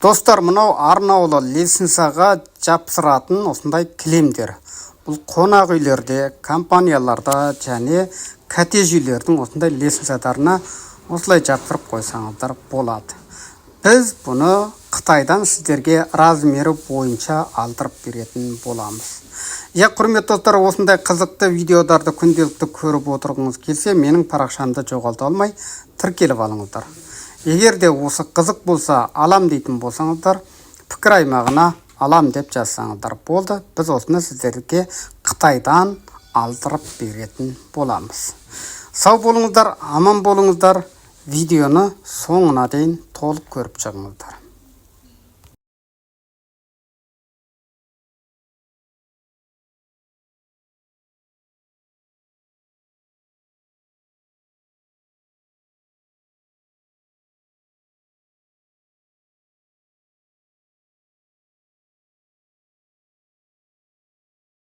Достар, мынау арнаулы лестницаға жапсыратын осындай кілемдер. Бұл қонақ үйлерде, компанияларда және коттедж үйлердің осындай лестницаларына осылай жапсырып қойсаңыздар болады. Біз бұны Қытайдан сіздерге размері бойынша алдырып беретін боламыз. Құрметті достар, осындай қызықты видеоларды күнделікті көріп отырғыңыз келсе, менің парақшамды жоғалта алмай тіркеліп алыңыздар. Егер де осы қызық болса, алам дейтін болсаңыздар, пікір аймағына алам деп жазсаңыздар болды. Біз осыны сіздерге Қытайдан алдырып беретін боламыз. Сау болыңыздар, аман болыңыздар. Видеоны соңына дейін толық көріп шығыңыздар.